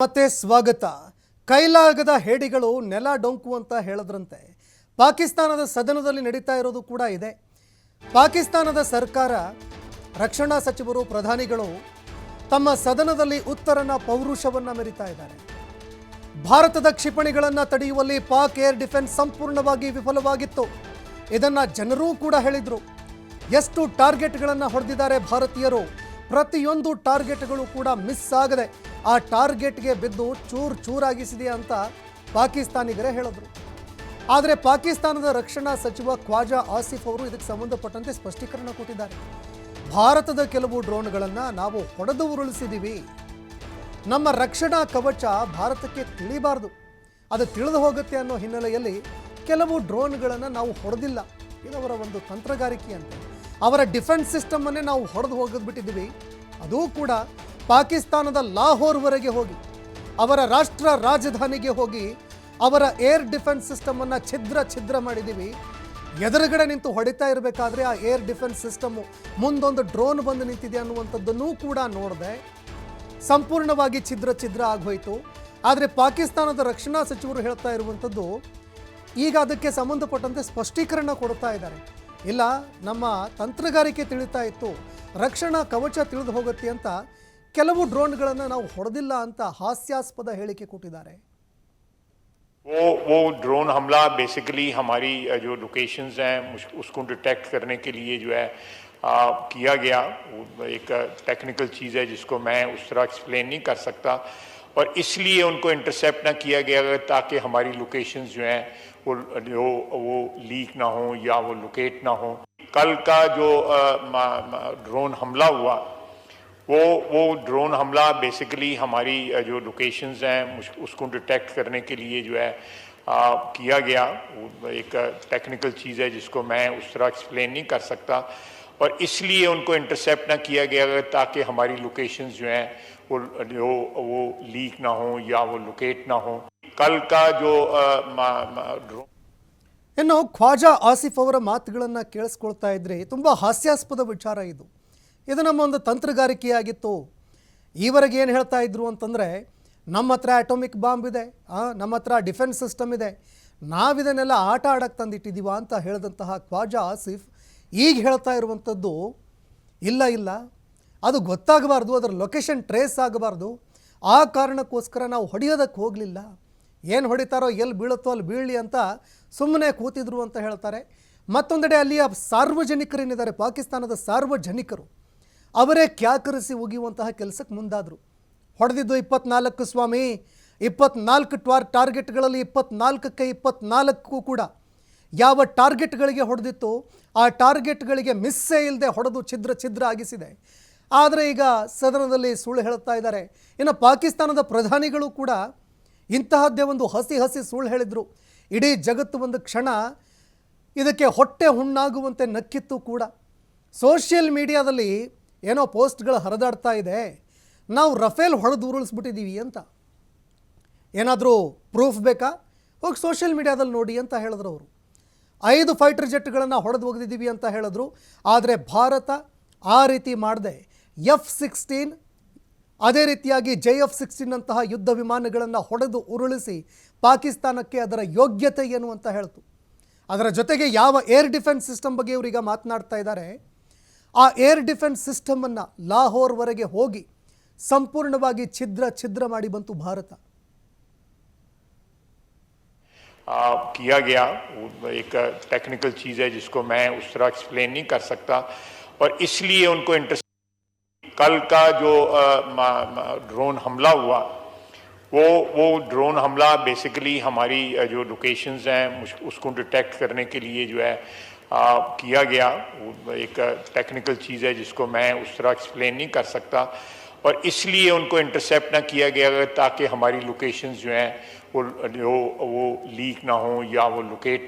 ಮತ್ತೆ ಸ್ವಾಗತ. ಕೈಲಾಗದ ಹೇಡಿಗಳು ನೆಲ ಡೊಂಕು ಅಂತ ಹೇಳಿದ್ರಂತೆ. ಪಾಕಿಸ್ತಾನದ ಸದನದಲ್ಲಿ ನಡೀತಾ ಇರೋದು ಕೂಡ ಇದೆ. ಪಾಕಿಸ್ತಾನದ ಸರ್ಕಾರ, ರಕ್ಷಣಾ ಸಚಿವರು, ಪ್ರಧಾನಿಗಳು ತಮ್ಮ ಸದನದಲ್ಲಿ ಉತ್ತರನ ಪೌರುಷವನ್ನ ಮೆರಿತಾ ಇದ್ದಾರೆ. ಭಾರತದ ಕ್ಷಿಪಣಿಗಳನ್ನು ತಡೆಯುವಲ್ಲಿ ಪಾಕ್ ಏರ್ ಡಿಫೆನ್ಸ್ ಸಂಪೂರ್ಣವಾಗಿ ವಿಫಲವಾಗಿತ್ತು. ಇದನ್ನ ಜನರೂ ಕೂಡ ಹೇಳಿದ್ರು. ಎಷ್ಟು ಟಾರ್ಗೆಟ್ಗಳನ್ನು ಹೊಡೆದಿದ್ದಾರೆ ಭಾರತೀಯರು, ಪ್ರತಿಯೊಂದು ಟಾರ್ಗೆಟ್ಗಳು ಕೂಡ ಮಿಸ್ ಆಗದೆ ಆ ಟಾರ್ಗೆಟ್ಗೆ ಬಿದ್ದು ಚೂರಾಗಿಸಿದೆ ಅಂತ ಪಾಕಿಸ್ತಾನಿಗರೇ ಹೇಳಿದ್ರು. ಆದರೆ ಪಾಕಿಸ್ತಾನದ ರಕ್ಷಣಾ ಸಚಿವ ಖ್ವಾಜಾ ಆಸಿಫ್ ಅವರು ಇದಕ್ಕೆ ಸಂಬಂಧಪಟ್ಟಂತೆ ಸ್ಪಷ್ಟೀಕರಣ ಕೊಟ್ಟಿದ್ದಾರೆ. ಭಾರತದ ಕೆಲವು ಡ್ರೋನ್ಗಳನ್ನು ನಾವು ಹೊಡೆದು ಉರುಳಿಸಿದ್ದೀವಿ. ನಮ್ಮ ರಕ್ಷಣಾ ಕವಚ ಭಾರತಕ್ಕೆ ತಿಳಿಬಾರ್ದು, ಅದು ತಿಳಿದು ಹೋಗುತ್ತೆ ಅನ್ನೋ ಹಿನ್ನೆಲೆಯಲ್ಲಿ ಕೆಲವು ಡ್ರೋನ್ಗಳನ್ನು ನಾವು ಹೊಡೆದಿಲ್ಲ. ಇದವರ ಒಂದು ತಂತ್ರಗಾರಿಕೆ ಅಂತ. ಅವರ ಡಿಫೆನ್ಸ್ ಸಿಸ್ಟಮನ್ನೇ ನಾವು ಹೊಡೆದು ಹೋಗಿದ್ಬಿಟ್ಟಿದ್ದೀವಿ. ಅದೂ ಕೂಡ ಪಾಕಿಸ್ತಾನದ ಲಾಹೋರ್ವರೆಗೆ ಹೋಗಿ, ಅವರ ರಾಷ್ಟ್ರ ರಾಜಧಾನಿಗೆ ಹೋಗಿ ಅವರ ಏರ್ ಡಿಫೆನ್ಸ್ ಸಿಸ್ಟಮನ್ನು ಛಿದ್ರ ಮಾಡಿದ್ದೀವಿ. ಎದುರುಗಡೆ ನಿಂತು ಹೊಡಿತಾ ಇರಬೇಕಾದ್ರೆ ಆ ಏರ್ ಡಿಫೆನ್ಸ್ ಸಿಸ್ಟಮು ಮುಂದೊಂದು ಡ್ರೋನ್ ಬಂದು ನಿಂತಿದೆ ಅನ್ನುವಂಥದ್ದನ್ನು ಕೂಡ ನೋಡಿದೆ. ಸಂಪೂರ್ಣವಾಗಿ ಛಿದ್ರ ಆಗೋಯ್ತು. ಆದರೆ ಪಾಕಿಸ್ತಾನದ ರಕ್ಷಣಾ ಸಚಿವರು ಹೇಳ್ತಾ ಇರುವಂಥದ್ದು, ಈಗ ಅದಕ್ಕೆ ಸಂಬಂಧಪಟ್ಟಂತೆ ಸ್ಪಷ್ಟೀಕರಣ ಕೊಡ್ತಾ ಇದ್ದಾರೆ. ಇಲ್ಲ, ನಮ್ಮ ತಂತ್ರಗಾರಿಕೆ ತಿಳಿತಾ ಇತ್ತು, ರಕ್ಷಣಾ ಕವಚ ತಿಳಿದು ಹೋಗುತ್ತೆ ಅಂತ ಕೆಲವು ಡ್ರೋನ್ಗಳನ್ನು ನಾವು ಹೊಡೆದಿಲ್ಲ ಅಂತ ಹಾಸ್ಯಾಸ್ಪದ ಹೇಳಿಕೆ ಕೊಟ್ಟಿದ್ದಾರೆ. वो ड्रोन हमला बेसिकली हमारी जो लोकेशंस हैं उसको डिटेक्ट करने के लिए जो है किया गया. एक टेक्निकल चीज़ है जिसको मैं उस तरह एक्सप्लेन नहीं कर सकता, और इसलिए उनको इंटरसेप्ट ना किया गया ताकि हमारी लोकेशंस जो हैं वो लीक ना हो या वो लोकेट ना हो. कल का जो ड्रोन हमला हुआ, वो ड्रोन हमला बेसिकली हमारी जो लोकेशंस हैं उसको डिटेक्ट करने के लिए जो है किया गया. एक टेक्निकल चीज़ है जिसको मैं उस तरह एक्सप्लेन नहीं कर सकता, और इसलिए उनको इंटरसेप्ट ना किया गया ताकि हमारी लोकेशंस जो हैं वो लीक ना हो या वो लोकेट ना हो. कल का जो ड्रोन. ಇನ್ನು ಖ್ವಾಜಾ ಆಸಿಫ್ ಅವರ ಮಾತುಗಳನ್ನು ಕೇಳಿಸ್ಕೊಳ್ತಾ ಇದ್ರೆ ತುಂಬ ಹಾಸ್ಯಾಸ್ಪದ ವಿಚಾರ ಇದು. ಇದು ನಮ್ಮ ಒಂದು ತಂತ್ರಗಾರಿಕೆಯಾಗಿತ್ತು. ಈವರೆಗೆ ಏನು ಹೇಳ್ತಾ ಇದ್ರು ಅಂತಂದರೆ, ನಮ್ಮ ಹತ್ರ ಅಟೋಮಿಕ್ ಬಾಂಬ್ ಇದೆ, ನಮ್ಮ ಹತ್ರ ಡಿಫೆನ್ಸ್ ಸಿಸ್ಟಮ್ ಇದೆ, ನಾವಿದನ್ನೆಲ್ಲ ಆಟ ಆಡಕ್ಕೆ ತಂದಿಟ್ಟಿದ್ದೀವ ಅಂತ ಹೇಳಿದಂತಹ ಖ್ವಾಜಾ ಆಸಿಫ್ ಈಗ ಹೇಳ್ತಾ ಇರುವಂಥದ್ದು, ಇಲ್ಲ ಅದು ಗೊತ್ತಾಗಬಾರ್ದು, ಅದರ ಲೊಕೇಶನ್ ಟ್ರೇಸ್ ಆಗಬಾರ್ದು, ಆ ಕಾರಣಕ್ಕೋಸ್ಕರ ನಾವು ಹೊಡೆಯೋದಕ್ಕೆ ಹೋಗಲಿಲ್ಲ. ಏನು ಹೊಡಿತಾರೋ, ಎಲ್ಲಿ ಬೀಳುತ್ತೋ ಅಲ್ಲಿ ಬೀಳಲಿ ಅಂತ ಸುಮ್ಮನೆ ಕೂತಿದ್ರು ಅಂತ ಹೇಳ್ತಾರೆ. ಮತ್ತೊಂದೆಡೆ ಅಲ್ಲಿಯ ಸಾರ್ವಜನಿಕರೇನಿದ್ದಾರೆ, ಪಾಕಿಸ್ತಾನದ ಸಾರ್ವಜನಿಕರು ಅವರೇ ಕ್ಯಾಕರಿಸಿ ಉಗಿಯುವಂತಹ ಕೆಲಸಕ್ಕೆ ಮುಂದಾದರು. ಹೊಡೆದಿದ್ದು 24 ಸ್ವಾಮಿ, 24 ಟಾರ್ಗೆಟ್ಗಳಲ್ಲಿ 24ಕ್ಕೆ 24 ಕೂಡ ಯಾವ ಟಾರ್ಗೆಟ್ಗಳಿಗೆ ಹೊಡೆದಿತ್ತು ಆ ಟಾರ್ಗೆಟ್ಗಳಿಗೆ ಮಿಸ್ಸೇ ಇಲ್ಲದೆ ಹೊಡೆದು ಛಿದ್ರ ಆಗಿಸಿದೆ. ಆದರೆ ಈಗ ಸದನದಲ್ಲಿ ಸುಳ್ಳು ಹೇಳ್ತಾ ಇದ್ದಾರೆ. ಇನ್ನು ಪಾಕಿಸ್ತಾನದ ಪ್ರಧಾನಿಗಳು ಕೂಡ ಇಂತಹದ್ದೇ ಒಂದು ಹಸಿ ಸುಳ್ಳು ಹೇಳಿದರು. ಇಡೀ ಜಗತ್ತು ಒಂದು ಕ್ಷಣ ಇದಕ್ಕೆ ಹೊಟ್ಟೆ ಹುಣ್ಣಾಗುವಂತೆ ನಕ್ಕಿತ್ತು ಕೂಡ. ಸೋಷಿಯಲ್ ಮೀಡಿಯಾದಲ್ಲಿ ಏನೋ ಪೋಸ್ಟ್ಗಳು ಹರಿದಾಡ್ತಾ ಇದೆ, ನಾವು ರಫೇಲ್ ಹೊಡೆದು ಉರುಳಿಸ್ಬಿಟ್ಟಿದ್ದೀವಿ ಅಂತ. ಏನಾದರೂ ಪ್ರೂಫ್ ಬೇಕಾ, ಹೋಗಿ ಸೋಷಿಯಲ್ ಮೀಡಿಯಾದಲ್ಲಿ ನೋಡಿ ಅಂತ ಹೇಳಿದ್ರು ಅವರು. 5 ಫೈಟರ್ ಜೆಟ್ಗಳನ್ನು ಹೊಡೆದು ಒಗೆದಿದ್ದೀವಿ ಅಂತ ಹೇಳಿದ್ರು. ಆದರೆ ಭಾರತ ಆ ರೀತಿ ಮಾಡದೆ F-16, ಅದೇ ರೀತಿಯಾಗಿ JF-16 ಅಂತಹ ಯುದ್ಧ ವಿಮಾನಗಳನ್ನು ಹೊಡೆದು ಉರುಳಿಸಿ ಪಾಕಿಸ್ತಾನಕ್ಕೆ ಅದರ ಯೋಗ್ಯತೆ ಏನು ಅಂತ ಹೇಳ್ತು. ಅದರ ಜೊತೆಗೆ ಯಾವ ಏರ್ ಡಿಫೆನ್ಸ್ ಸಿಸ್ಟಮ್ ಬಗ್ಗೆ ಇವರೀಗ ಮಾತನಾಡ್ತಾ ಇದ್ದಾರೆ, ಆ ಏರ್ ಡಿಫೆನ್ಸ್ ಸಿಸ್ಟಮನ್ನು ಲಾಹೋರ್ವರೆಗೆ ಹೋಗಿ ಸಂಪೂರ್ಣವಾಗಿ ಛಿದ್ರ ಮಾಡಿ ಬಂತು ಭಾರತ. किया गया. एक टेक्निकल चीज़ है जिसको मैं उस तरह एक्सप्लेन नहीं कर सकता, और इसलिए उनको कल का जो ड्रोन हमला हुआ, वो ड्रोन हमला बेसिकली हमारी जो लोकेशंस हैं उसको डिटेक्ट करने के लिए जो है किया गया. एक टेक्निकल चीज़ है जिसको मैं उस तरह एक्सप्लेन नहीं कर सकता, और इसलिए उनको इंटरसेप्ट ना किया गया ताकि हमारी लोकेशंस जो हैं वो लीक ना हो या वो लोकेट